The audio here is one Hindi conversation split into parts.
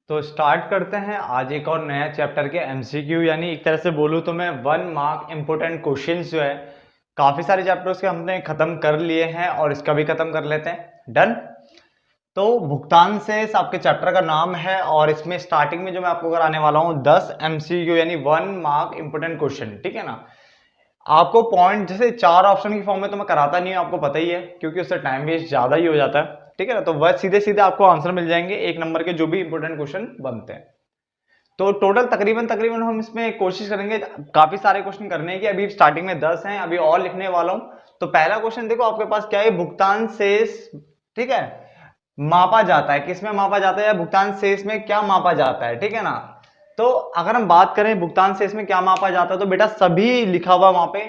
तो स्टार्ट करते हैं आज एक और नया चैप्टर के एमसीक्यू, यानी एक तरह से बोलूँ तो मैं 1 मार्क इम्पोर्टेंट क्वेश्चंस जो है काफी सारे चैप्टर्स के हमने खत्म कर लिए हैं और इसका भी खत्म कर लेते हैं। डन। तो भुगतान से आपके चैप्टर का नाम है और इसमें स्टार्टिंग में जो मैं आपको कराने वाला हूँ 10 एमसीक्यू यानी 1 मार्क इम्पोर्टेंट क्वेश्चन, ठीक है ना। आपको पॉइंट जैसे 4 ऑप्शन की फॉर्म में तो मैं कराता नहीं हूँ, आपको पता ही है, क्योंकि उससे टाइम वेस्ट ज्यादा ही हो जाता है, ठीक है ना। तो वह सीधे सीधे आपको आंसर मिल जाएंगे 1 नंबर के जो भी इंपोर्टेंट क्वेश्चन बनते हैं। तो टोटल तकरीबन तकरीबन हम इसमें कोशिश करेंगे काफी सारे क्वेश्चन करने की। अभी स्टार्टिंग में 10 हैं, अभी और लिखने वाला हूं। तो पहला क्वेश्चन देखो आपके पास क्या है, भुगतान शेष, ठीक है, मापा जाता है, किसमें मापा जाता है या भुगतान शेष में क्या मापा जाता है, ठीक है ना। तो अगर हम बात करें भुगतान शेष में क्या मापा जाता है तो बेटा सभी लिखा हुआ वहां पे,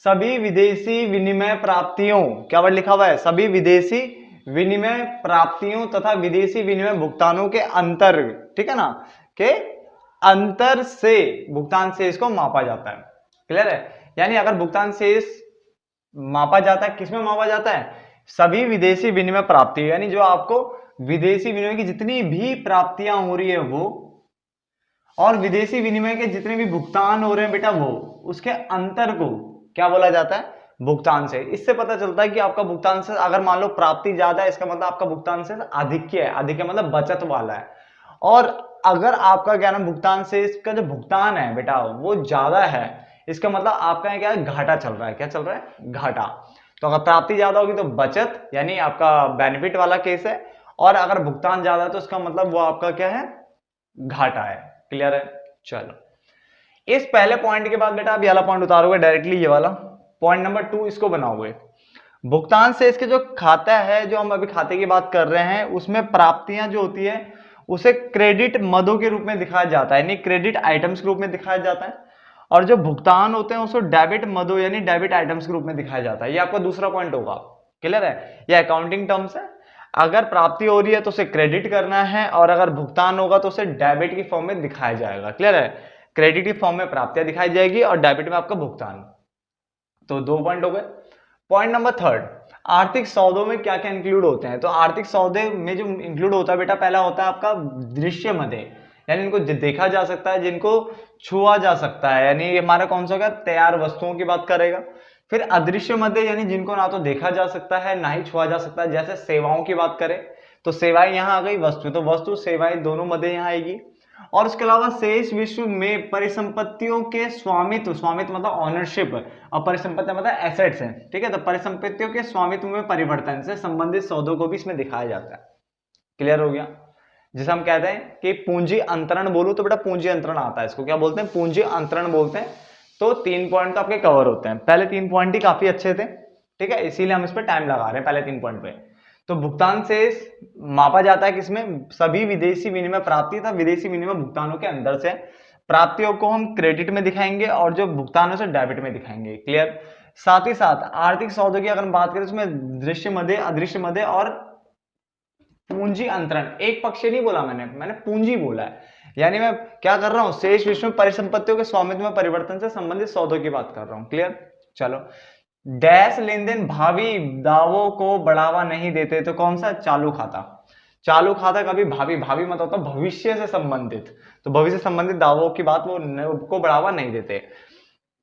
सभी विदेशी विनिमय प्राप्तियों, क्या वर्ड लिखा हुआ है, सभी विदेशी विनिमय प्राप्तियों तथा विदेशी विनिमय भुगतानों के अंतर, ठीक है ना, के अंतर से भुगतान शेष को मापा जाता है। क्लियर है। यानी अगर भुगतान शेष मापा जाता है, किसमें मापा जाता है, सभी विदेशी विनिमय प्राप्ति, यानी जो आपको विदेशी विनिमय की जितनी भी प्राप्तियां हो रही है वो, और विदेशी विनिमय के जितने भी भुगतान हो रहे हैं बेटा वो, उसके अंतर को क्या बोला जाता है, भुगतान से। इससे पता चलता है कि आपका भुगतान से, अगर मान लो प्राप्ति ज्यादा है इसका मतलब आपका भुगतान से अधिक है, अधिक है मतलब बचत वाला है। और अगर आपका क्या नाम भुगतान से इसका जो भुगतान है बेटा वो ज्यादा है, इसका मतलब आपका क्या है, घाटा चल रहा है। क्या चल रहा है, घाटा। तो अगर प्राप्ति ज्यादा होगी तो बचत यानी आपका बेनिफिट वाला केस है, और अगर भुगतान ज्यादा है तो इसका मतलब वो आपका क्या है, घाटा है। क्लियर है। चलो, इस पहले पॉइंट के बाद बेटा आप ये वाला पॉइंट उतारोगे डायरेक्टली, ये वाला पॉइंट नंबर 2 इसको बनाओगे। भुगतान से इसके जो खाता है, जो हम अभी खाते की बात कर रहे हैं, उसमें प्राप्तियां जो होती है उसे क्रेडिट मदों के रूप में दिखाया जाता है, यानी क्रेडिट आइटम्स के रूप में दिखाया जाता है। और जो भुगतान होते हैं उसको डेबिट मदों यानी डेबिट आइटम्स के रूप में दिखाया जाता है। ये आपका दूसरा पॉइंट होगा। क्लियर है। ये अकाउंटिंग टर्म्स है। अगर प्राप्ति हो रही है तो उसे क्रेडिट करना है, और अगर भुगतान होगा तो उसे डेबिट की फॉर्म में दिखाया जाएगा। क्लियर है। क्रेडिट की फॉर्म में प्राप्तियां दिखाई जाएगी और डेबिट में आपका भुगतान। तो 2 पॉइंट हो गए। पॉइंट नंबर 3, आर्थिक सौदों में क्या क्या इंक्लूड होते हैं। तो आर्थिक सौदे में जो इंक्लूड होता है बेटा, पहला होता है आपका दृश्य मदे, यानी इनको देखा जा सकता है, जिनको छुआ जा सकता है, यानी हमारा कौन सा होगा, तैयार वस्तुओं की बात करेगा। फिर अदृश्य मदे, यानी जिनको ना तो देखा जा सकता है ना ही छुआ जा सकता है। जैसे सेवाओं की बात करें तो सेवाएं यहाँ आ गई, वस्तु तो वस्तु सेवाएं दोनों मदे यहाँ आएगी। और उसके अलावा शेष विश्व में परिसंपत्तियों के स्वामित्व, स्वामित्व मतलब ऑनरशिप, और परिसंपत्ति मतलब एसेट्स हैं, ठीक है। तो परिसंपत्तियों के स्वामित्व में परिवर्तन से संबंधित सौदों को भी इसमें दिखाया जाता है। क्लियर हो गया। जिसे हम कहते हैं कि पूंजी अंतरण, बोलूं तो बेटा पूंजी अंतरण आता है, इसको क्या बोलते हैं, पूंजी अंतरण बोलते हैं। तो 3 पॉइंट तो आपके कवर होते हैं। पहले 3 पॉइंट ही काफी अच्छे थे, ठीक है, इसीलिए हम इस पर टाइम लगा रहे हैं पहले 3 पॉइंट पे। तो भुगतान से मापा जाता है किसमें, सभी विदेशी विनिमय प्राप्ति था विदेशी विनिमय भुगतानों के अंदर से। प्राप्तियों को हम क्रेडिट में दिखाएंगे और जो भुगतान है उसे डेबिट में दिखाएंगे। क्लियर। साथ ही साथ आर्थिक सौदों की अगर बात करें उसमें दृश्य मदे, अदृश्य मदे और पूंजी अंतरण, एक पक्षीय नहीं बोला मैंने, मैंने पूंजी बोला है। यानी मैं क्या कर रहा हूं, शेष विश्व में परिसंपत्तियों के स्वामित्व में परिवर्तन से संबंधित सौदों की बात कर रहा हूं। क्लियर। चलो, डैश लेन देन भावी दावों को बढ़ावा नहीं देते, तो कौन सा, चालू खाता। चालू खाता कभी भावी, भावी मत होता भविष्य से संबंधित, तो भविष्य से संबंधित दावों की बात वो को बढ़ावा नहीं देते।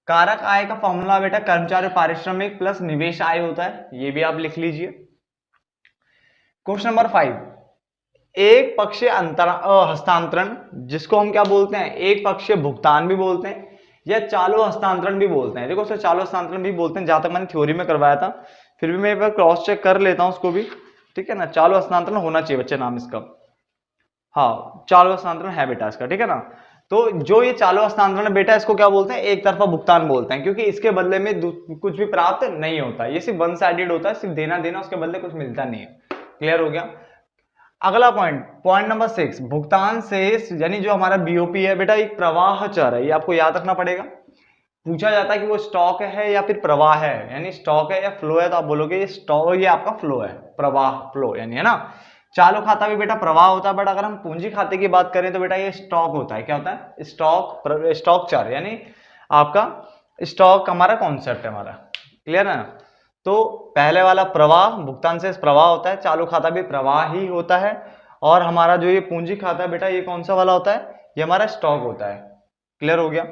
कारक आय का फॉर्मूला बेटा कर्मचारी पारिश्रमिक प्लस निवेश आय होता है, ये भी आप लिख लीजिए। क्वेश्चन नंबर 5, एक पक्षीय हस्तांतरण, जिसको हम क्या बोलते हैं, एक पक्षीय भुगतान भी बोलते हैं या चालू हस्तांतरण भी बोलते हैं। देखो उसे चालू हस्तांतरण भी बोलते हैं, जहां तक मैंने थ्योरी में करवाया था, फिर भी मैं एक बार क्रॉस चेक कर लेता हूं उसको भी, ठीक है ना। चालू हस्तांतरण होना चाहिए बच्चे नाम इसका, हाँ चालू हस्तांतरण है बेटा इसका, ठीक है ना। तो जो ये चालू हस्तांतरण बेटा, इसको क्या बोलते हैं, एक तरफा भुगतान बोलते हैं, क्योंकि इसके बदले में कुछ भी प्राप्त नहीं होता, ये सिर्फ वन साइडेड होता है, सिर्फ देना देना, उसके बदले कुछ मिलता नहीं है। क्लियर हो गया। अगला पॉइंट, पॉइंट नंबर 6, भुगतान शेष, यानी जो हमारा बीओपी है बेटा, एक प्रवाह चर है, ये आपको याद रखना पड़ेगा। पूछा जाता है कि वो स्टॉक है या फिर प्रवाह है, यानी स्टॉक है या फ्लो है, तो आप बोलोगे ये स्टॉक, ये आपका फ्लो है, प्रवाह फ्लो यानी, है ना। चालू खाता भी बेटा प्रवाह होता है, बट अगर हम पूंजी खाते की बात करें तो बेटा ये स्टॉक होता है। क्या होता है, स्टॉक, स्टॉक चर, यानी आपका स्टॉक हमारा कॉन्सेप्ट है हमारा। क्लियर है ना। तो पहले वाला प्रवाह, भुगतान से प्रवाह होता है, चालू खाता भी प्रवाह ही होता है, और हमारा जो ये पूंजी खाता है बेटा, ये कौन सा वाला होता है, ये हमारा स्टॉक होता है। क्लियर हो गया।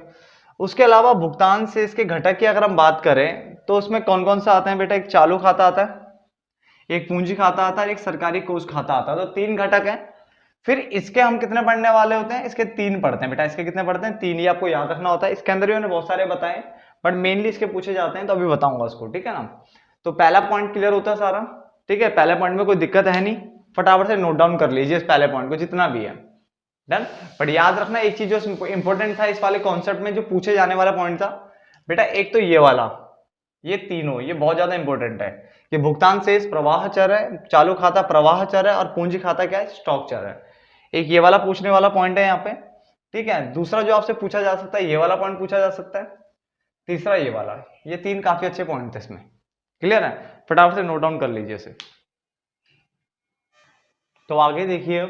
उसके अलावा भुगतान से इसके घटक की अगर हम बात करें तो उसमें कौन कौन सा आते हैं बेटा, एक चालू खाता आता है, एक पूंजी खाता आता है, एक सरकारी कोष खाता आता है, तो 3 घटक हैं। फिर इसके हम कितने पढ़ने वाले होते हैं, इसके 3 पढ़ते हैं बेटा। इसके कितने पढ़ते हैं, 3 ही आपको याद रखना होता है। इसके अंदर भी मैंने बहुत सारे बताए, बट मेनली इसके पूछे जाते हैं तो अभी बताऊंगा उसको, ठीक है ना। तो पहला पॉइंट क्लियर होता है सारा, ठीक है। पहले पॉइंट में कोई दिक्कत है नहीं, फटाफट से नोट डाउन कर लीजिए इस पहले पॉइंट को जितना भी है, डन। बट याद रखना एक चीज जो इंपॉर्टेंट था इस वाले कॉन्सेप्ट में, जो पूछे जाने वाला पॉइंट था बेटा, एक तो ये वाला, ये तीनों, ये बहुत ज्यादा इंपॉर्टेंट है कि भुगतान शेष प्रवाह चर है, चालू खाता प्रवाह चर है, और पूंजी खाता क्या है, स्टॉक चर है। एक ये वाला पूछने वाला पॉइंट है यहाँ पे, ठीक है। दूसरा जो आपसे पूछा जा सकता है, ये वाला पॉइंट पूछा जा सकता है। तीसरा ये वाला, ये 3 काफी अच्छे पॉइंट थे इसमें। क्लियर है, फटाफट से नोट डाउन कर लीजिए इसे। तो आगे देखिए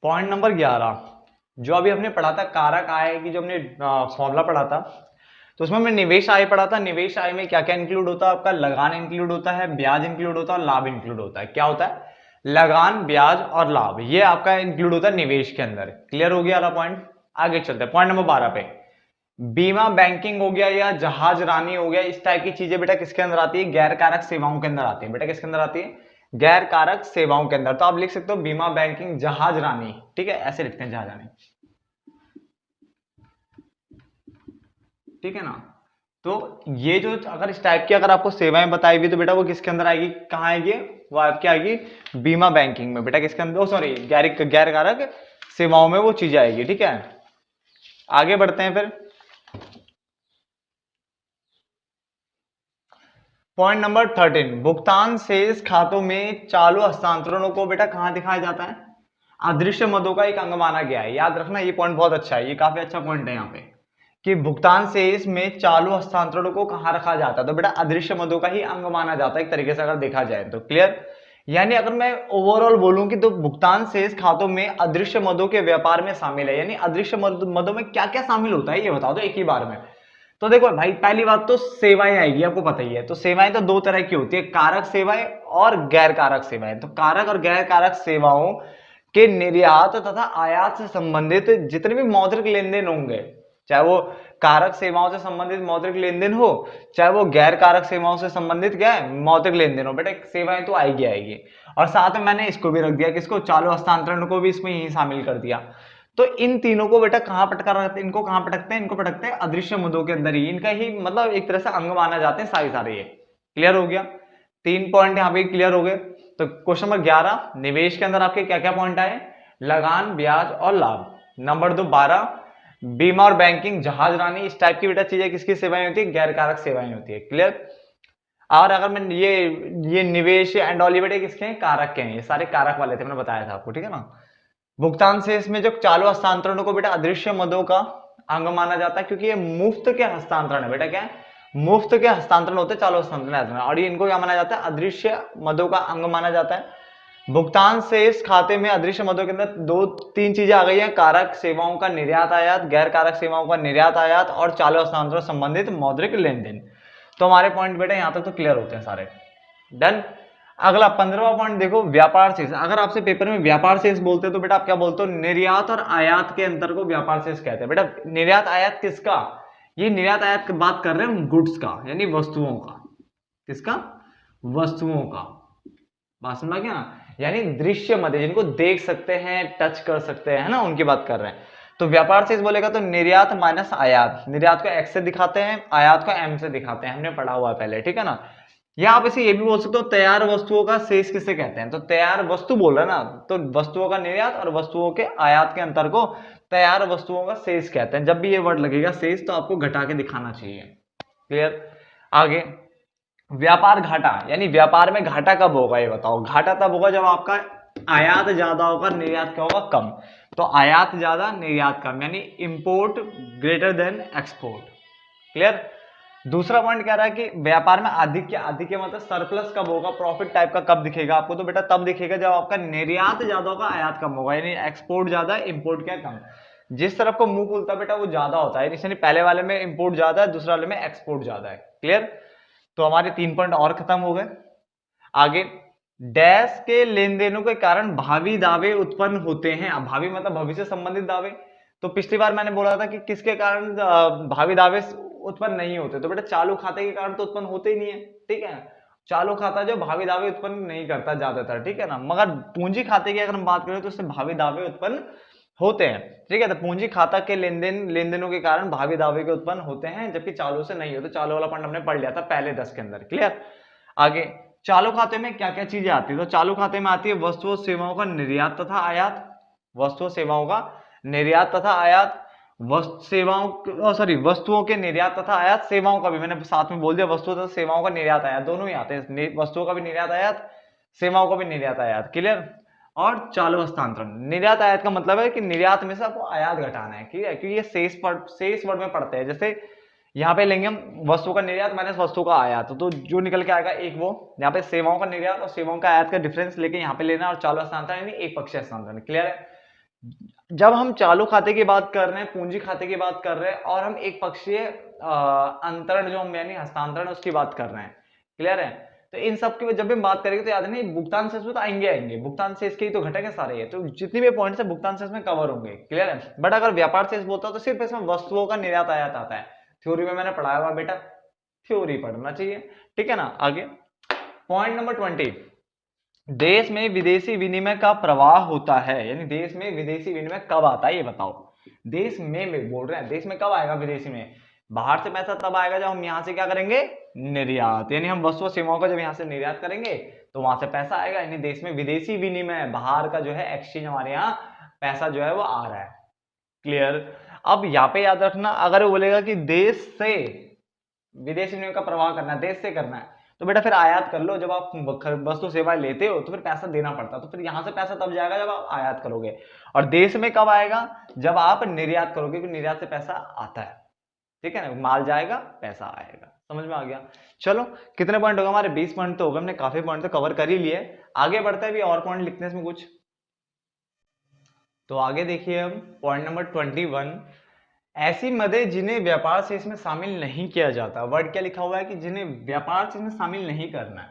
पॉइंट नंबर 11, जो अभी हमने पढ़ा था कारक आय की, जो हमने फॉर्मूला पढ़ा था, तो उसमें हमने निवेश आय पढ़ा था। निवेश आय में क्या क्या इंक्लूड होता है, आपका लगान इंक्लूड होता है, ब्याज इंक्लूड होता है और लाभ इंक्लूड होता है। क्या होता है, लगान, ब्याज और लाभ, ये आपका इंक्लूड होता है निवेश के अंदर। क्लियर हो गया वाला पॉइंट। आगे चलते हैं पॉइंट नंबर 12 पे। बीमा, बैंकिंग हो गया या जहाज रानी हो गया, इस टाइप की चीजें बेटा किसके अंदर आती है, गैर कारक सेवाओं के अंदर आती है। बेटा किसके अंदर आती है, गैर कारक सेवाओं के अंदर। तो आप लिख सकते हो बीमा, बैंकिंग, जहाज रानी, ठीक है, ऐसे लिखते हैं जहाज रानी, ठीक है ना। तो ये जो अगर इस टाइप की अगर आपको सेवाएं बताई हुई तो बेटा वो किसके अंदर आएगी, कहाँ आएगी, वो आपकी आएगी बीमा, बैंकिंग में। बेटा किसके अंदर, सॉरी, गैर कारक सेवाओं में वो चीज आएगी, ठीक है। आगे बढ़ते हैं फिर पॉइंट नंबर 13, भुगतान शेष खातों में चालू हस्तांतरणों को बेटा कहां दिखाया जाता है, अदृश्य मदों का एक अंग माना गया है। याद रखना ये पॉइंट बहुत अच्छा है, ये काफी अच्छा पॉइंट है यहाँ पे, कि भुगतान शेष में चालू हस्तांतरणों को कहां रखा जाता है, तो बेटा अदृश्य मदों का ही अंग माना जाता है एक तरीके से अगर देखा जाए तो। क्लियर। यानी अगर मैं ओवरऑल बोलूं कि तो भुगतान शेष खातों में अदृश्य मदों के व्यापार में शामिल है, यानी अदृश्य मदों में क्या क्या शामिल होता है ये बता दो एक ही बार में। तो देखो भाई, पहली बात तो सेवाएं आएगी, आपको पता ही है। तो सेवाएं तो 2 तरह की होती है, कारक सेवाएं और गैर कारक सेवाएं। तो कारक और गैर कारक सेवाओं के निर्यात तथा आयात से संबंधित जितने भी मौद्रिक लेन देन होंगे, चाहे वो कारक सेवाओं से संबंधित मौद्रिक लेन देन हो, चाहे वो गैर कारक सेवाओं से संबंधित क्या है, मौद्रिक लेन देन हो, बेटा सेवाएं तो आएगी आएगी। और साथ में मैंने इसको भी रख दिया, किसको, चालू हस्तांतरण को भी इसमें ही शामिल कर दिया। तो इन तीनों को बेटा कहां पटका रखते हैं, इनको कहां पटकते हैं, इनको पटकते हैं अदृश्य मुद्दों के अंदर ही, इनका ही मतलब एक तरह से अंग माना जाते हैं सारे ये। क्लियर हो गया, 3 पॉइंट यहाँ पे क्लियर हो गए। तो क्वेश्चन नंबर 11, निवेश के अंदर आपके क्या क्या पॉइंट आए, लगान, ब्याज और लाभ। नंबर 2 12, बीमा और बैंकिंग, जहाज रानी, इस टाइप की बेटा चीजें किसकी सेवाएं होती है, गैर कारक सेवाएं होती है। क्लियर। और अगर मैं ये निवेश एंड ऑल, ये बेटे किसके हैं, कारक के हैं, ये सारे कारक वाले थे, मैंने बताया था आपको, ठीक है ना। भुगतान से इसमें जो चालू हस्तांतरणों को बेटा अदृश्य मदों का अंग माना जाता है, क्योंकि ये मुफ्त के हस्तांतरण है। बेटा क्या है, मुफ्त के हस्तांतरण होते हैं चालू हस्तांतरण, और ये इनको क्या माना जाता है, अदृश्य मदों का अंग माना जाता है। भुगतान से इस खाते में अदृश्य मदों के अंदर 2-3 चीजें आ गई हैं, कारक सेवाओं का निर्यात आयात, गैर कारक सेवाओं का निर्यात आयात और चालू हस्तांतरण संबंधित मौद्रिक लेन देन। तो हमारे पॉइंट बेटा यहां तक तो क्लियर होते हैं सारे, डन। अगला 15वां पॉइंट देखो, व्यापार शेष। अगर आपसे पेपर में व्यापार शेष बोलते हैं तो बेटा आप क्या बोलते हो, निर्यात और आयात के अंतर को व्यापार शेष कहते हैं। बेटा निर्यात आयात किसका, ये निर्यात आयात की बात कर रहे हैं हम, गुड्स का, यानी वस्तुओं का। किसका, वस्तुओं का। बात समझा क्या, यानी दृश्य मध्य, जिनको देख सकते हैं, टच कर सकते हैं, है ना, उनकी बात कर रहे हैं। तो व्यापार शेष बोलेगा तो निर्यात माइनस आयात, निर्यात को एक्स से दिखाते हैं, आयात को एम से दिखाते हैं, हमने पढ़ा हुआ है पहले, ठीक है ना। या आप इसे ये भी बोल सकते हो, तैयार वस्तुओं का शेष किसे कहते हैं, तो तैयार वस्तु बोल रहे हैं ना, तो वस्तुओं का निर्यात और वस्तुओं के आयात के अंतर को तैयार वस्तुओं का शेष कहते हैं। जब भी ये वर्ड लगेगा शेष, तो आपको घटा के दिखाना चाहिए। क्लियर। आगे व्यापार घाटा, यानी व्यापार में घाटा कब होगा, ये बताओ। घाटा तब होगा जब आपका आयात ज्यादा होगा, निर्यात क्या होगा, कम। तो आयात ज्यादा, निर्यात कम, यानी import greater than export. Clear. दूसरा पॉइंट कह रहा है कि व्यापार में अधिक मतलब सरप्लस कब होगा, प्रॉफिट टाइप का कब दिखेगा आपको, तो बेटा तब दिखेगा जब आपका निर्यात ज्यादा होगा, आयात कम होगा, यानी एक्सपोर्ट ज्यादा, इंपोर्ट क्या कम। जिस तरफ को मुंह खुलता है बेटा वो ज्यादा होता है, यानी पहले वाले में इंपोर्ट ज्यादा है, दूसरे वाले में एक्सपोर्ट ज्यादा है। क्लियर। तो हमारे 3 पॉइंट और खत्म हो गए। आगे डैश के लेन देनों के कारण भावी दावे उत्पन्न होते हैं। अब भावी मतलब भविष्य से संबंधित दावे। तो पिछली बार मैंने बोला था कि किसके कारण भावी दावे उत्पन्न नहीं होते, तो बेटा चालू खाते के कारण तो उत्पन्न होते ही नहीं है, ठीक है। चालू खाता जो भावी दावे उत्पन्न नहीं करता ज्यादातर, ठीक है ना। मगर पूंजी खाते की अगर हम बात करें तो उससे भावी दावे उत्पन्न होते हैं, ठीक है। तो पूंजी खाता के लेन देनों के कारण भावी दावे के उत्पन्न होते हैं, जबकि चालू से नहीं होते। चालू वाला पॉइंट हमने पढ़ लिया था पहले 10 के अंदर, क्लियर। आगे चालू खाते में क्या क्या चीजें आती है, तो चालू खाते में आती है वस्तुओं सेवाओं का निर्यात तथा आयात, वस्तुओं सेवाओं का निर्यात तथा आयात, वस्तुओं के निर्यात तथा आयात, सेवाओं का भी मैंने साथ में बोल दिया, वस्तुओं तथा सेवाओं का निर्यात आयात दोनों ही आते हैं, वस्तुओं का भी निर्यात आयात, सेवाओं का भी निर्यात आयात, क्लियर। और चालू हस्तांतरण, निर्यात आयात का मतलब है कि निर्यात में से आपको आयात घटाना है, ठीक है, क्योंकि ये शेष वर्ड में पढ़ते हैं। जैसे यहाँ पे लेंगे हम वस्तु का निर्यात माइनस वस्तु का आयात, तो जो निकल के आएगा एक वो, यहाँ पे सेवाओं का निर्यात और सेवाओं का आयात का डिफरेंस लेके यहाँ पे लेना, और चालू हस्तांतरण यानी एक पक्षीय हस्तांतरण, क्लियर है। जब हम चालू खाते की बात कर रहे हैं, पूंजी खाते की बात कर रहे हैं, और हम एक पक्षीय अंतरण जो हम यानी हस्तांतरण उसकी बात कर रहे हैं, क्लियर है। तो इन सब की जब हम बात करेंगे तो याद नहीं, भुगतान शेष में तो आएंगे, भुगतान शेष के ही तो घटक है सारे ये, तो जितनी भी पॉइंट्स है भुगतान शेष में कवर होंगे, क्लियर है। बट अगर व्यापार शेष बोलता तो सिर्फ इसमें वस्तुओं का निर्यात आयात आता है। थ्योरी में मैंने पढ़ाया हुआ बेटा, थ्योरी पढ़ना चाहिए, ठीक है ना। आगे पॉइंट नंबर 20, देश में विदेशी विनिमय का प्रवाह होता है, यानी देश में विदेशी विनिमय कब आता है ये बताओ। देश में बोल रहे हैं, देश में कब आएगा विदेशी में, बाहर से पैसा तब आएगा जब हम यहां से क्या करेंगे, निर्यात, यानी हम वस्तु और सेवाओं का जब यहां से निर्यात करेंगे तो वहां से पैसा आएगा, यानी देश में विदेशी विनिमय, बाहर का जो है एक्सचेंज, हमारे यहाँ पैसा जो है वो आ रहा है, क्लियर। अब यहाँ पे याद रखना, अगर वो बोलेगा कि देश से विदेशी विनिमय का प्रवाह करना है, देश से करना है, तो बेटा फिर आयात कर लो। जब आप वस्तु सेवाएं लेते हो तो फिर पैसा देना पड़ता है, तो फिर यहां से पैसा तब जाएगा जब आप आयात करोगे। और देश में कब आएगा, जब आप निर्यात करोगे, क्योंकि निर्यात से पैसा आता है, ठीक है ना, माल जाएगा पैसा आएगा, समझ में आ गया। चलो कितने पॉइंट होगा हमारे, 20 पॉइंट तो होगा, हमने काफी पॉइंट तो कवर कर ही लिए। आगे बढ़ते हैं, भी और पॉइंट लिखने इसमें कुछ, तो आगे देखिए हम पॉइंट नंबर 21, ऐसी मदें जिन्हें व्यापार शेष में शामिल नहीं किया जाता। वर्ड क्या लिखा हुआ है कि जिन्हें व्यापार शेष में शामिल नहीं करना है,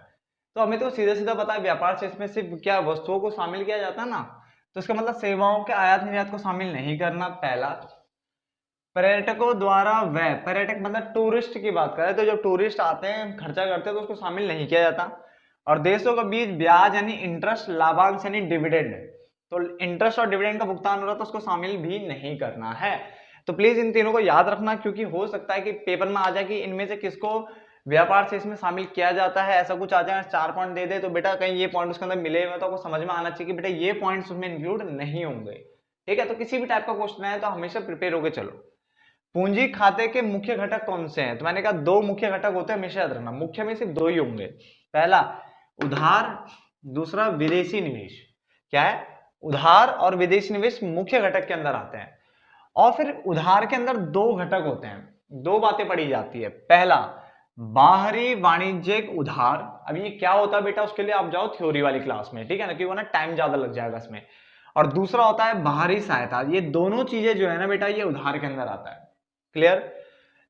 तो हमें तो सीधा सीधा पता है व्यापार शेष में सिर्फ क्या वस्तुओं को शामिल किया जाता है ना, तो इसका मतलब सेवाओं के आयात निर्यात को शामिल नहीं करना। पहला, पर्यटकों द्वारा व्यय, पर्यटक मतलब टूरिस्ट की बात करें तो जब टूरिस्ट आते हैं खर्चा करते हैं तो उसको शामिल नहीं किया जाता। और देशों के बीच ब्याज यानी इंटरेस्ट, लाभांश यानी डिविडेंड, तो इंटरेस्ट और डिविडेंड का भुगतान हो रहा है तो उसको शामिल भी नहीं करना है। तो प्लीज इन तीनों को याद रखना, क्योंकि हो सकता है कि पेपर में आ जाए कि इनमें से किसको व्यापार शेष में शामिल किया जाता है, ऐसा कुछ आ जाए, 4 पॉइंट दे दे तो बेटा कहीं ये पॉइंट उसके अंदर मिले हुए तो आपको समझ में आना चाहिए कि बेटा ये पॉइंट्स उसमें इंक्लूड नहीं होंगे, ठीक है। तो किसी भी टाइप का क्वेश्चन है तो हमेशा प्रिपेयर होकर चलो। पूंजी खाते के मुख्य घटक कौन से हैं, तो मैंने कहा 2 मुख्य घटक होते हैं, हमेशा याद रखना, मुख्य में सिर्फ 2 ही होंगे। पहला उधार, दूसरा विदेशी निवेश। क्या है, उधार और विदेशी निवेश मुख्य घटक के अंदर आते हैं। और फिर उधार के अंदर 2 घटक होते हैं, 2 बातें पढ़ी जाती है। पहला बाहरी वाणिज्यिक उधार, अब ये क्या होता है बेटा, उसके लिए आप जाओ थ्योरी वाली क्लास में, ठीक है ना, क्योंकि ना टाइम ज्यादा लग जाएगा इसमें। और दूसरा होता है बाहरी सहायता, ये दोनों चीजें जो है ना बेटा ये उधार के अंदर आता है, क्लियर।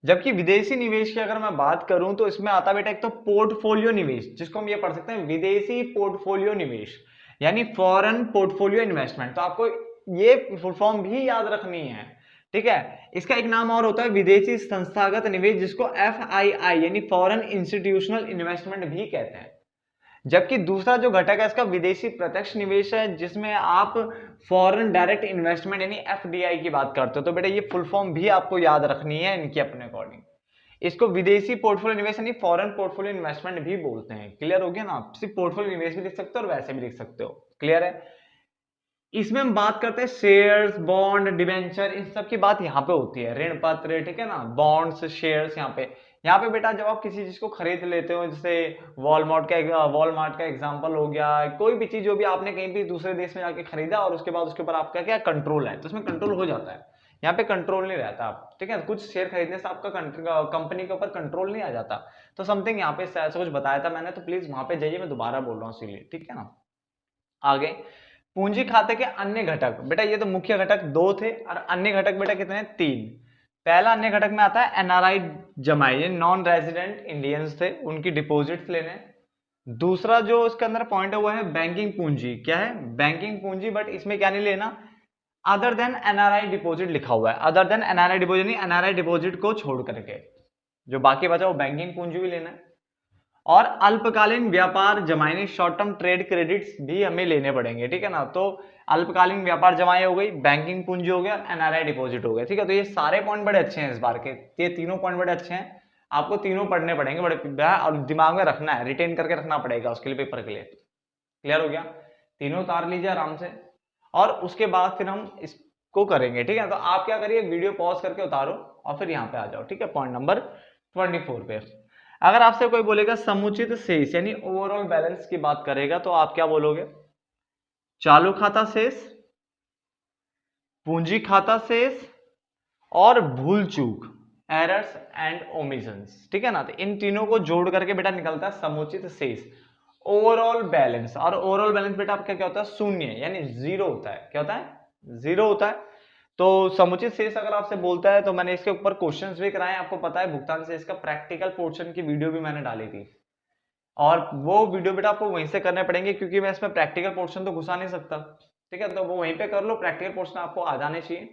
जबकि विदेशी निवेश की अगर मैं बात करूं तो इसमें आता बेटा एक तो पोर्टफोलियो निवेश, जिसको हम ये पढ़ सकते हैं विदेशी पोर्टफोलियो निवेश, यानी फॉरेन पोर्टफोलियो इन्वेस्टमेंट। तो आपको ये फुल फॉर्म भी याद रखनी है, ठीक है। इसका एक नाम और होता है विदेशी संस्थागत निवेश, जिसको FII यानी फॉरेन इंस्टीट्यूशनल इन्वेस्टमेंट भी कहते हैं। जबकि दूसरा जो घटक है इसका विदेशी प्रत्यक्ष निवेश है, जिसमें आप फॉरेन डायरेक्ट इन्वेस्टमेंट यानी FDI की बात करते हो। तो बेटा ये फुल फॉर्म भी आपको याद रखनी है इनकी अपने अकॉर्डिंग। इसको विदेशी पोर्टफोलियो निवेश यानी फॉरेन पोर्टफोलियो इन्वेस्टमेंट भी बोलते हैं, क्लियर हो गया ना। आप सिर्फ पोर्टफोलियो निवेश भी लिख सकते हो और वैसे भी लिख सकते हो, क्लियर है। इसमें हम बात करते हैं शेयर्स, बॉन्ड, डिवेंचर, इन सब की बात यहाँ पे होती है, ऋण पत्र, ठीक है ना, बॉन्ड्स, शेयर्स। यहाँ पे बेटा जब आप किसी चीज को खरीद लेते हो, जैसे वॉलमार्ट का एग्जांपल हो गया, कोई भी चीज जो भी आपने कहीं भी दूसरे देश में जाके खरीदा और उसके बाद उसके ऊपर आपका क्या कंट्रोल है, तो उसमें कंट्रोल हो जाता है। यहाँ पे कंट्रोल नहीं रहता, आप ठीक है, कुछ शेयर खरीदने से आपका कंपनी के ऊपर कंट्रोल नहीं आ जाता। तो समथिंग यहाँ पे ऐसा कुछ बताया था मैंने, तो प्लीज वहां पे जाइए, मैं दोबारा बोल रहा हूँ इसीलिए, ठीक है ना। आगे पूंजी खाते के अन्य घटक, बेटा ये तो मुख्य घटक 2 थे और अन्य घटक बेटा कितने, 3। पहला अन्य घटक में आता है NRI जमाई, नॉन रेजिडेंट इंडियंस थे, उनकी डिपॉजिट्स लेने। दूसरा जो इसके अंदर पॉइंट है वो है बैंकिंग पूंजी। क्या है? बैंकिंग पूंजी। बट इसमें क्या नहीं लेना, अदर देन एनआरआई डिपॉजिट लिखा हुआ है। अदर देन एनआरआई डिपॉजिट नहीं, एनआरआई डिपॉजिट को छोड़ करके जो बाकी बचा वो बैंकिंग पूंजी भी लेना है। और अल्पकालीन व्यापार जमाई, शॉर्ट टर्म ट्रेड क्रेडिट्स भी हमें लेने पड़ेंगे, ठीक है ना। तो अल्पकालीन व्यापार जमाई हो गई, बैंकिंग पूंजी हो गया, एनआरआई डिपॉजिट हो गया, ठीक है। तो ये सारे पॉइंट बड़े अच्छे हैं इस बार के, ये तीनों पॉइंट बड़े अच्छे हैं, आपको तीनों पढ़ने पड़ेंगे बड़े, और दिमाग में रखना है, रिटेन करके रखना पड़ेगा उसके लिए, पेपर के लिए। क्लियर हो गया? तीनों उतार लीजिए आराम से, और उसके बाद फिर हम इसको करेंगे, ठीक है। तो आप क्या करिए, वीडियो पॉज करके उतारो और फिर यहाँ पे आ जाओ, ठीक है। पॉइंट नंबर 24 पे अगर आपसे कोई बोलेगा समुचित शेष यानी ओवरऑल बैलेंस की बात करेगा, तो आप क्या बोलोगे? चालू खाता शेष, पूंजी खाता शेष, और भूल चूक, एरर्स एंड ओमिशंस, ठीक है ना। तो इन तीनों को जोड़ करके बेटा निकलता है समुचित शेष, ओवरऑल बैलेंस। और ओवरऑल बैलेंस बेटा आपका क्या होता है? शून्य, यानी जीरो होता है। क्या होता है? जीरो होता है। तो समुचित शेष अगर आपसे बोलता है, तो मैंने इसके ऊपर क्वेश्चंस भी कराए, आपको पता है भुगतान शेष का प्रैक्टिकल पोर्शन की वीडियो भी मैंने डाली थी, और वो वीडियो बेटा आपको वहीं से करने पड़ेंगे, क्योंकि मैं इसमें प्रैक्टिकल पोर्शन तो घुसा नहीं सकता, ठीक है। तो वो वहीं पे कर लो, प्रैक्टिकल पोर्शन आपको आ जाने चाहिए,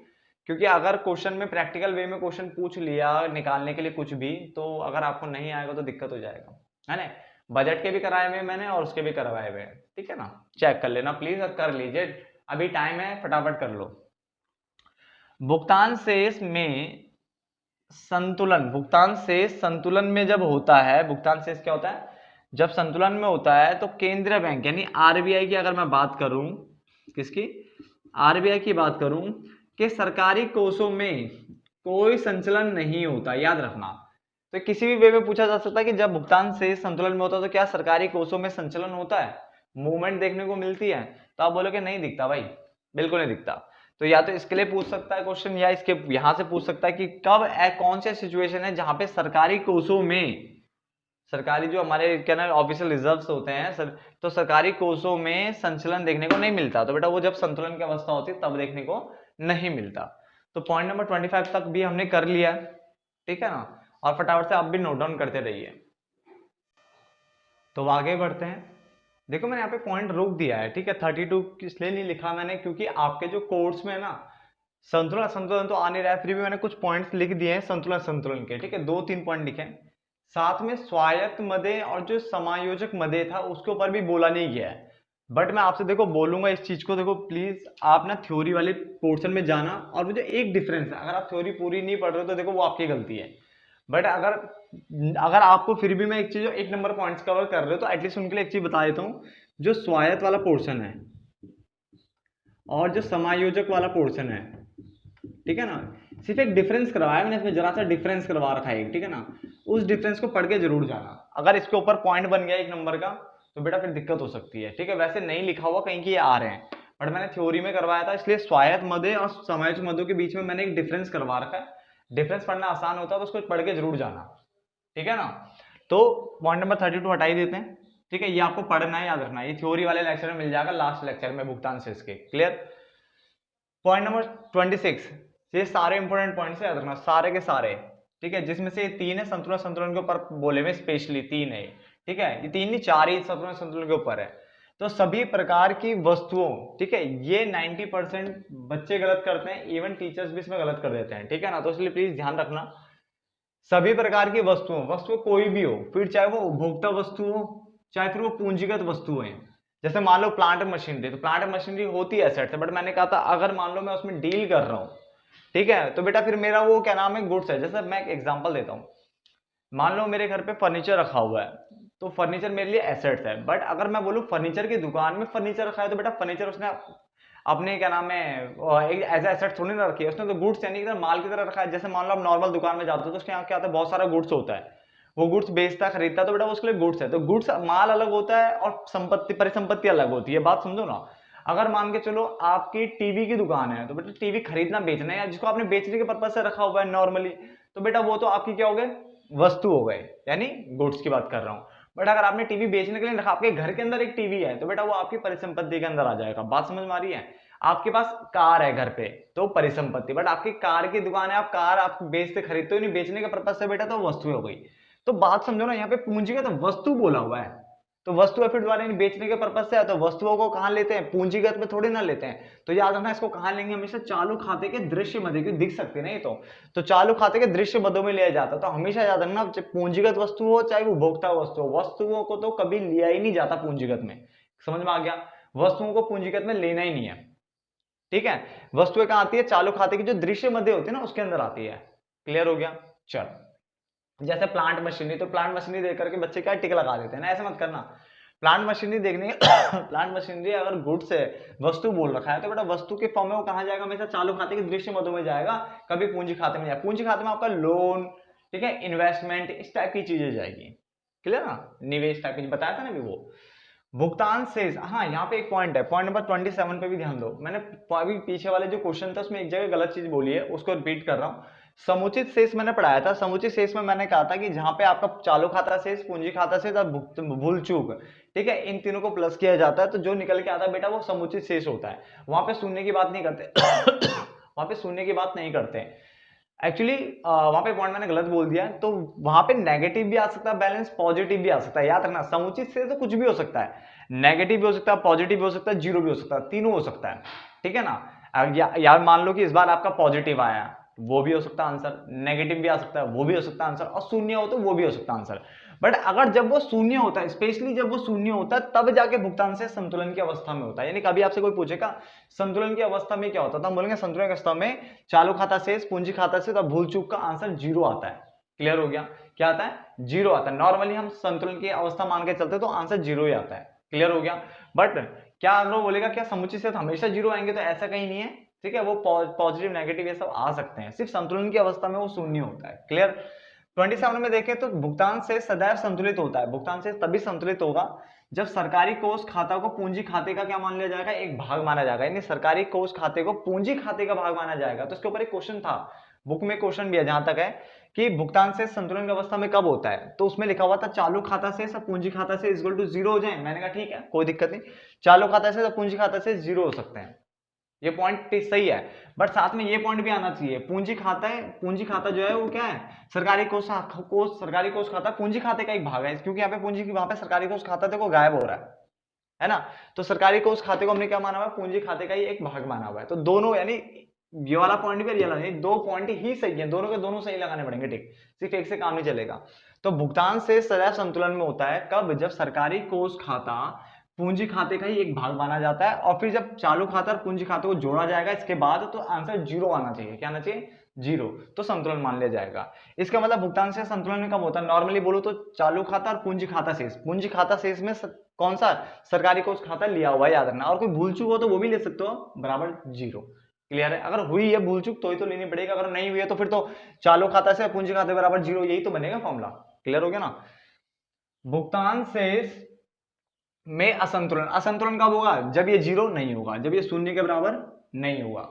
क्योंकि अगर क्वेश्चन में प्रैक्टिकल वे में क्वेश्चन पूछ लिया निकालने के लिए कुछ भी, तो अगर आपको नहीं आएगा तो दिक्कत हो जाएगा, है ना। बजट के भी कराए हुए मैंने और उसके भी करवाए हुए हैं, ठीक है ना। चेक कर लेना प्लीज और कर लीजिए, अभी टाइम है, फटाफट कर लो। भुगतान शेष में संतुलन, भुगतान शेष संतुलन में जब होता है, भुगतान शेष क्या होता है? जब संतुलन में होता है, तो केंद्रीय बैंक यानी आरबीआई की अगर मैं बात करूं, किसकी? आरबीआई की बात करूं, कि सरकारी कोषों में कोई संचलन नहीं होता, याद रखना। तो किसी भी वे में पूछा जा सकता है कि जब भुगतान शेष संतुलन में होता है तो क्या सरकारी कोषों में संचलन होता है, मूवमेंट देखने को मिलती है? तो आप बोलोगे नहीं दिखता भाई, बिल्कुल नहीं दिखता। तो या तो इसके लिए पूछ सकता है क्वेश्चन, या इसके यहां से पूछ सकता है कि कब कौन सा सिचुएशन है जहां पे सरकारी कोषों में, सरकारी जो हमारे क्या ना ऑफिशियल रिजर्व्स होते हैं तो सरकारी कोषों में संचलन देखने को नहीं मिलता, तो बेटा वो जब संतुलन की अवस्था होती है तब देखने को नहीं मिलता। तो पॉइंट नंबर 25 तक भी हमने कर लिया, ठीक है ना। और फटाफट से आप भी नोट डाउन करते रहिए। तो आगे बढ़ते हैं। देखो मैंने यहाँ पे पॉइंट रोक दिया है, ठीक है। 32 इसलिए नहीं लिखा मैंने, क्योंकि आपके जो कोर्स में है ना, संतुलन असंतुलन तो आ नहीं रहा है, फिर भी मैंने कुछ पॉइंट्स लिख दिए हैं संतुलन संतुलन के, ठीक है। 2-3 पॉइंट लिखे हैं। साथ में स्वायत्त मदे और जो समायोजक मदे था उसके ऊपर भी बोला नहीं गया है, बट मैं आपसे देखो बोलूंगा इस चीज को। देखो प्लीज आप ना थ्योरी वाले पोर्शन में जाना, और मुझे एक डिफरेंस है, अगर आप थ्योरी पूरी नहीं पढ़ रहे हो तो देखो वो आपकी गलती है, बट अगर अगर आपको फिर भी मैं एक चीज, एक नंबर पॉइंट्स कवर कर रहे हो तो एटलीस्ट उनके लिए एक चीज बता देता हूँ। जो स्वायत्त वाला पोर्शन है और जो समायोजक वाला पोर्शन है, ठीक है ना, सिर्फ एक डिफरेंस करवाया मैंने इसमें, जरा सा डिफरेंस करवा रखा है, ठीक है ना। उस डिफरेंस को पढ़ के जरूर जाना, अगर इसके ऊपर पॉइंट बन गया एक नंबर का तो बेटा फिर दिक्कत हो सकती है, ठीक है। वैसे नहीं लिखा हुआ कहीं की ये आ रहे हैं, बट मैंने थ्योरी में करवाया था, इसलिए स्वायत्त मदे और समायोजक मदों के बीच में मैंने एक डिफरेंस करवा रखा है। डिफरेंस पढ़ना आसान होता है तो उसको पढ़ के जरूर जाना, ठीक है ना। तो पॉइंट नंबर 32 हटा ही देते हैं, ठीक है। ये आपको पढ़ना है, याद रखना, ये थ्योरी वाले लेक्चर में मिल जाएगा, लास्ट लेक्चर में भुगतान शेष के। क्लियर? पॉइंट नंबर 26, ये सारे इंपॉर्टेंट पॉइंट्स याद रखना, सारे के सारे, ठीक है। जिसमें से ये 3 है संतुलन संतुलन के ऊपर बोले में, स्पेशली 3 है, ठीक है। ये 3 नहीं 4 ही संतुलन संतुलन के ऊपर है। तो सभी प्रकार की वस्तुओं, ठीक है, ये 90% बच्चे गलत करते हैं, इवन टीचर्स भी इसमें गलत कर देते हैं, ठीक है ना। तो इसलिए प्लीज ध्यान रखना, सभी प्रकार की वस्तुओं, वस्तु कोई भी हो, फिर चाहे वो उपभोक्ता वस्तु हो, चाहे फिर वो पूंजीगत वस्तु है। जैसे मान लो प्लांट मशीनरी, तो प्लांट मशीनरी होती है एसेट है, बट मैंने कहा था अगर मान लो मैं उसमें डील कर रहा हूं, ठीक है, तो बेटा फिर मेरा वो क्या नाम है, गुड्स है। जैसे मैं एक एग्जांपल देता हूं, मान लो मेरे घर पे फर्नीचर रखा हुआ है, तो फर्नीचर मेरे लिए एसेट्स है। बट अगर मैं बोलूं फर्नीचर की दुकान में फर्नीचर रखा है, तो बेटा फर्नीचर उसने अपने क्या नाम है एक एज एसेट थोड़ी ना रखी है उसने, तो गुड्स यानी कि माल की तरह रखा है। जैसे मान लो आप नॉर्मल दुकान में जाते हो तो उसके यहाँ क्या होता है, बहुत सारा गुड्स होता है, वो गुड्स बेचता खरीदता है, तो बेटा उसके लिए गुड्स है। तो गुड्स माल अलग होता है और संपत्ति परिसंपत्ति अलग होती है, बात समझो ना। अगर मान के चलो आपकी टीवी की दुकान है, तो बेटा टीवी खरीदना बेचना है, जिसको आपने बेचने के पर्पज से रखा हुआ है नॉर्मली, तो बेटा वो तो आपकी क्या हो गए, वस्तु हो गए, यानी गुड्स की बात कर रहा हूँ। बट अगर आपने टीवी बेचने के लिए रखा, आपके घर के अंदर एक टीवी है, तो बेटा वो आपकी परिसंपत्ति के अंदर आ जाएगा, बात समझ में आ रही है। आपके पास कार है घर पे, तो परिसंपत्ति, बट आपकी कार की दुकान है, आप कार आप बेचते खरीदते हो नहीं, बेचने के पर्पज से बेटा तो वस्तु हो गई। तो बात समझो ना, यहाँ पे पूंजी का तो वस्तु बोला हुआ है, तो वस्तु या फिर द्वारा यानी बेचने के पर्पज से है, तो वस्तुओं को कहाँ लेते हैं, पूंजीगत में थोड़ी ना लेते हैं। तो याद रखना इसको कहाँ लेंगे, हमेशा चालू खाते के दृश्य मध्य, क्योंकि दिख सकते नहीं तो चालू खाते के दृश्य मदों में लिया जाता है। तो हमेशा याद रखना, चाहे पूंजीगत वस्तु हो चाहे वो उपभोक्ता वस्तु हो, वस्तुओं को तो कभी लिया ही नहीं जाता पूंजीगत में। समझ में आ गया, वस्तुओं को पूंजीगत में लेना ही नहीं है, ठीक है। वस्तुएं कहाँ आती है, चालू खाते की जो दृश्य मध्य होती है ना उसके अंदर आती है। क्लियर हो गया। चल जैसे प्लांट मशीनरी, तो प्लांट मशीनरी देख करके बच्चे क्या टिक लगा देते हैं ना, ऐसे मत करना। प्लांट मशीनरी देखने प्लांट मशीनरी अगर गुड्स है, वस्तु बोल रखा है, तो बेटा वस्तु के फॉर्म में वो कहाँ जाएगा, हमेशा चालू खाते के दृश्य मदों में जाएगा, कभी पूंजी खाते में जाएगा। पूंजी खाते में आपका लोन, ठीक है, इन्वेस्टमेंट, इस टाइप की चीजें जाएगी। क्लियर ना, निवेश टाइप की बताया था ना अभी वो। भुगतान शेष, हाँ यहाँ पे एक पॉइंट है, पॉइंट नंबर 27 पे भी ध्यान दो। मैंने अभी पीछे वाले जो क्वेश्चन था उसमें एक जगह गलत चीज बोली है, उसको रिपीट कर रहा हूँ। समुचित शेष मैंने पढ़ाया था, समुचित शेष में मैंने कहा था कि जहां पे आपका चालू खाता शेष, पूंजी खाता शेष और भूल चूक, ठीक है, इन तीनों को प्लस किया जाता है तो जो निकल के आता है बेटा वो समुचित शेष होता है। वहां पे शून्य की बात नहीं करते वहां पे शून्य की बात नहीं करते एक्चुअली। वहां पे पॉइंट मैंने गलत बोल दिया, तो वहां पे नेगेटिव भी आ सकता है बैलेंस, पॉजिटिव भी आ सकता है। याद रखना समुचित शेष तो कुछ भी हो सकता है, नेगेटिव भी हो सकता है, पॉजिटिव भी हो सकता है, जीरो भी हो सकता है, तीनों हो सकता है, ठीक है ना। यार मान लो कि इस बार आपका पॉजिटिव आया, वो भी हो सकता है आंसर, नेगेटिव भी आ सकता है, वो भी हो सकता है आंसर, और शून्य हो तो वो भी हो सकता है आंसर। बट अगर जब वो शून्य होता है, स्पेशली जब वो शून्य होता है, तब जाके भुगतान से संतुलन की अवस्था में होता है। यानी कभी आपसे कोई पूछेगा संतुलन की अवस्था में क्या होता था, हम बोलेंगे संतुलन की अवस्था में चालू खाता शेष, पूंजी खाता शेष और भूल चूक का आंसर जीरो आता है। क्लियर हो गया, क्या आता है, जीरो आता है। नॉर्मली हम संतुलन की अवस्था मान के चलते तो आंसर जीरो ही आता है। क्लियर हो गया। बट क्या अगर वो बोलेगा क्या समुचित शेष हमेशा जीरो आएंगे, तो ऐसा कहीं नहीं है, ठीक है। वो पॉजिटिव नेगेटिव ये सब आ सकते हैं, सिर्फ संतुलन की अवस्था में वो शून्य होता है। क्लियर। 27 में देखें तो भुगतान से सदैव संतुलित होता है। भुगतान से तभी संतुलित होगा जब सरकारी कोष खाता को पूंजी खाते का क्या मान लिया जाएगा, एक भाग माना जाएगा। यानी सरकारी कोष खाते को पूंजी खाते का भाग माना जाएगा। तो इसके ऊपर एक क्वेश्चन था, बुक में क्वेश्चन भी है जहां तक है कि भुगतान से संतुलन की अवस्था में कब होता है, तो उसमें लिखा हुआ था चालू खाता से सब पूंजी खाता से इक्वल टू जीरो हो जाए। मैंने कहा ठीक है कोई दिक्कत नहीं, चालू खाता से सब पूंजी खाता से जीरो हो सकते हैं, ये पॉइंट सही है। बट साथ में ये पॉइंट भी आना चाहिए, पूंजी खाता है, पूंजी खाता जो है वो क्या है, सरकारी कोष सरकारी कोष खाता पूंजी खाते का एक भाग है, क्योंकि यहाँ पे पूंजी वहां पे सरकारी कोष खाता देखो गायब हो रहा है ना। तो सरकारी कोष खाते को हमने क्या माना हुआ है, पूंजी खाते का ही एक भाग माना हुआ है। तो दोनों यानी ये वाला पॉइंट भी ये वाला, दो पॉइंट ही सही है, दोनों के दोनों सही लगाने पड़ेंगे, ठीक, सिर्फ एक से काम नहीं चलेगा। तो भुगतान से सदैव संतुलन में होता है कब, जब सरकारी कोष खाता पूंजी खाते का ही एक भाग माना जाता है, और फिर जब चालू खाता और पूंजी खाते को जोड़ा जाएगा इसके बाद, तो आंसर जीरो आना चाहिए। क्या आना चाहिए, जीरो, तो संतुलन मान लिया जाएगा। इसका मतलब भुगतान से संतुलन में कब होता है, नॉर्मली बोलो तो चालू खाता और पूंजी खाता शेष, पूंजी खाता शेष में कौन सा, सरकारी कोष खाता लिया हुआ है, याद रखना। और कोई भूल चूक हो तो वो भी ले सकते हो, बराबर जीरो। क्लियर है। अगर हुई है भूल चूक तो ही तो लेनी पड़ेगी, अगर नहीं हुई है तो फिर तो चालू खाता से पूंजी खाते बराबर जीरो, यही तो बनेगा फॉर्मूला। क्लियर हो गया ना। भुगतान शेष में असंतुलन, असंतुलन कब होगा, जब ये जीरो नहीं होगा, जब ये शून्य के बराबर नहीं होगा।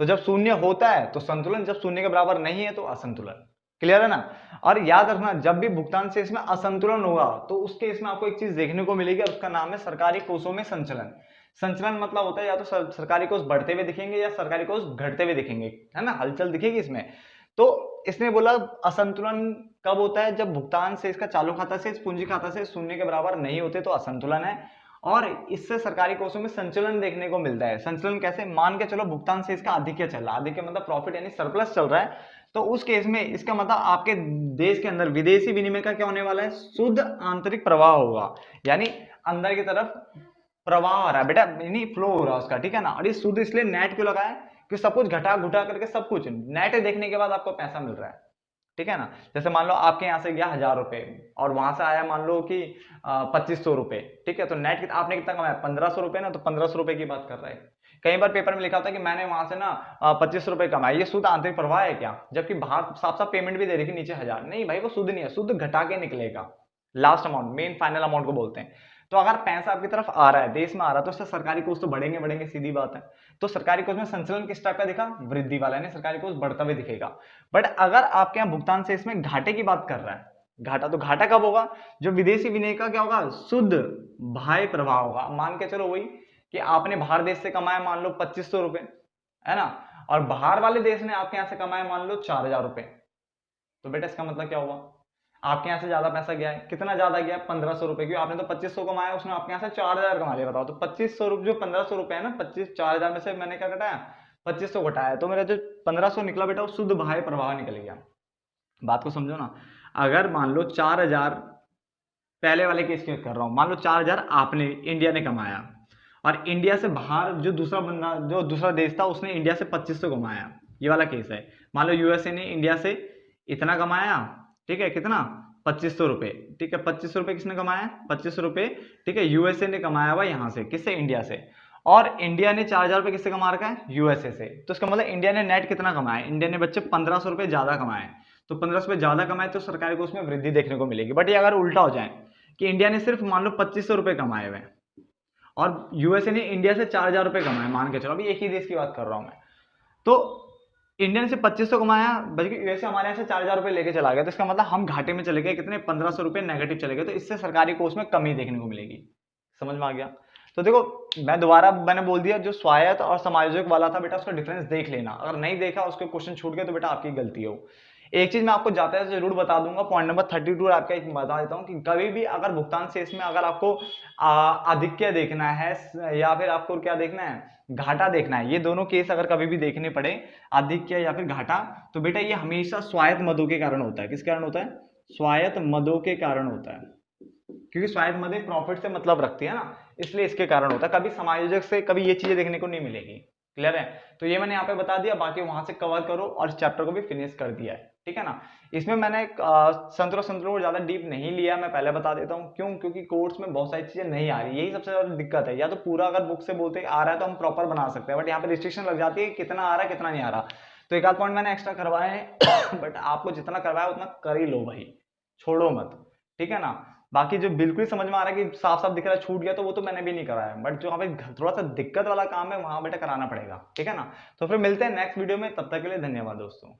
तो जब शून्य होता है तो संतुलन, जब शून्य के बराबर नहीं है तो असंतुलन। क्लियर है ना। और याद रखना जब भी भुगतान से इसमें असंतुलन होगा तो उस केस में आपको एक चीज देखने को मिलेगी, और उसका नाम है सरकारी कोषों में संचलन। संचलन मतलब होता है या तो सरकारी कोष बढ़ते हुए दिखेंगे या सरकारी कोष घटते हुए दिखेंगे, है ना, हलचल दिखेगी इसमें। तो इसने बोला असंतुलन कब होता है, जब भुगतान से इसका चालू खाता से पूंजी खाता से शून्य के बराबर नहीं होते तो असंतुलन है। और इससे सरकारी कोषों में संचलन देखने को मिलता है। संचलन कैसे, मान के चलो भुगतान से इसका आधिक्य चल रहा है, आधिक्य मतलब प्रॉफिट यानी सरप्लस चल रहा है, तो उस केस में इसका मतलब आपके देश के अंदर विदेशी विनिमय का क्या होने वाला है, शुद्ध आंतरिक प्रवाह होगा, यानी अंदर की तरफ प्रवाह हो रहा है बेटा, यानी फ्लो हो रहा है उसका, ठीक है ना। और ये शुद्ध इसलिए नेट क्यों लगा है कि सब कुछ घटा घुटा करके सब कुछ नेट देखने के बाद आपको पैसा मिल रहा है, ठीक है ना। जैसे मान लो आपके यहाँ से गया 1000 रुपए और वहां से आया मान लो कि 2500 रुपए, ठीक है, तो नेट आपने कितना कमाया 1500 रुपए ना, तो 1500 रुपए की बात कर रहा है। कई बार पेपर में लिखा होता है कि मैंने वहां से ना 25 रुपए कमाए, ये शुद्ध आंतरिक प्रवाह है क्या, जबकि बाहर साफ साफ पेमेंट भी दे रही थी नीचे 1000, नहीं भाई वो शुद्ध नहीं है, शुद्ध घटा के निकलेगा, last amount main final amount को बोलते हैं। तो अगर पैसा आपकी तरफ आ रहा है, देश में आ रहा है, तो उससे सरकारी कोष तो बढ़ेंगे बढ़ेंगे, सीधी बात है। तो सरकारी कोष में संचलन किस टाइप का दिखा, वृद्धि वाला, यानी सरकारी कोष बढ़ता हुआ दिखेगा। बट अगर आपके यहाँ भुगतान से इसमें घाटे की बात कर रहा है, घाटा, तो घाटा कब होगा, जो विदेशी विनिमय का क्या होगा, शुद्ध बाह्य प्रवाह होगा। मान के चलो वही कि आपने बाहर देश से कमाया मान लो 2500 रुपए, है ना, और बाहर वाले देश ने आपके यहाँ से कमाया मान लो 4000 रुपए, तो बेटा इसका मतलब क्या हुआ, आपके यहाँ से ज्यादा पैसा गया है, कितना ज्यादा गया है, 1500 रुपए, क्योंकि आपने तो 2500 कमाया, उसने आपके यहाँ से 4000 कमा लिया। बताओ, तो 2500 रुपये, जो 1500 रुपए है ना, 4000 में से मैंने क्या घटाया, 2500 घटाया, तो मेरा जो 1500 निकला बेटा, वो शुद्ध बाह्य प्रवाह निकल गया। बात को समझो ना। अगर मान लो 4000, पहले वाले केस की बात कर रहा हूं, मान लो 4000 आपने, इंडिया ने कमाया, और इंडिया से बाहर जो दूसरा बंदा, जो दूसरा देश था, उसने इंडिया से 2500 कमाया, ये वाला केस है। मान लो यूएसए ने इंडिया से इतना कमाया, ठीक है, कितना, 2500 रुपए, ठीक है, 2500 रुपए किसने कमाया, 2500 रुपए, ठीक है, यूएसए ने कमाया हुआ यहाँ से, किससे, इंडिया से, और इंडिया ने 4000 रुपए किससे कमा रखा है, यूएसए से। तो इसका मतलब इंडिया ने नेट कितना कमाया, इंडिया ने बच्चे 1500 रुपए ज्यादा कमाए। तो 1500 रुपए ज्यादा कमाए तो सरकार को उसमें वृद्धि देखने को मिलेगी। बट ये अगर उल्टा हो जाए कि इंडिया ने सिर्फ मान लो 2500 रुपए कमाए हुए और यूएसए ने इंडिया से 4000 रुपए कमाए, मान के चलो, अभी एक ही देश की बात कर रहा हूं मैं, तो इंडिया ने से 2500 कमाया, बल्कि यूएसए हमारे यहाँ से 4000 रुपए लेके चला गया, तो इसका मतलब हम घाटे में चले गए, कितने, 1500 रुपए नेगेटिव चले गए। तो इससे सरकारी कोष में कमी देखने को मिलेगी। समझ में आ गया। तो देखो, मैं दोबारा मैंने बोल दिया, जो स्वायत्त और समायोजक वाला था बेटा, उसका डिफरेंस देख लेना। अगर नहीं देखा, उसके क्वेश्चन छूट गए, तो बेटा आपकी गलती हो। एक चीज मैं आपको जाते हैं जरूर बता दूंगा, पॉइंट नंबर 32 आपका एक बता देता हूँ, कि कभी भी अगर भुगतान शेष में अगर आपको आधिक्य देखना है या फिर आपको क्या देखना है, घाटा देखना है, ये दोनों केस अगर कभी भी देखने पड़े, आधिक्य या फिर घाटा, तो बेटा ये हमेशा स्वायत्त मदों के कारण होता है। किस कारण होता है, स्वायत्त मदों के कारण होता है, क्योंकि स्वायत्त मदे प्रॉफिट से मतलब रखती है ना, इसलिए इसके कारण होता है। कभी समायोजक से कभी ये चीजें देखने को नहीं मिलेगी। क्लियर है। तो ये मैंने यहाँ पे बता दिया, बाकी वहां से कवर करो, और इस चैप्टर को भी फिनिश कर दिया है, ठीक है ना। इसमें मैंने संतुलन को ज्यादा डीप नहीं लिया, मैं पहले बता देता हूँ क्यों, क्योंकि कोर्स में बहुत सारी चीजें नहीं आ रही, यही सबसे ज्यादा दिक्कत है। या तो पूरा अगर बुक से बोलते आ रहा है तो हम प्रॉपर बना सकते हैं, बट यहाँ पे रिस्ट्रिक्शन लग जाती है कितना आ रहा है कितना नहीं आ रहा। तो एक आध पॉइंट मैंने एक्स्ट्रा करवाए हैं बट आपको जितना करवाया उतना कर ही लो भाई, छोड़ो मत, ठीक है ना। बाकी जो बिल्कुल समझ में आ रहा है कि साफ साफ दिख रहा है छूट गया, तो वो तो मैंने भी नहीं कराया, बट जो हमें थोड़ा सा दिक्कत वाला काम है वहां बेटा कराना पड़ेगा, ठीक है ना। तो फिर मिलते हैं नेक्स्ट वीडियो में, तब तक के लिए धन्यवाद दोस्तों।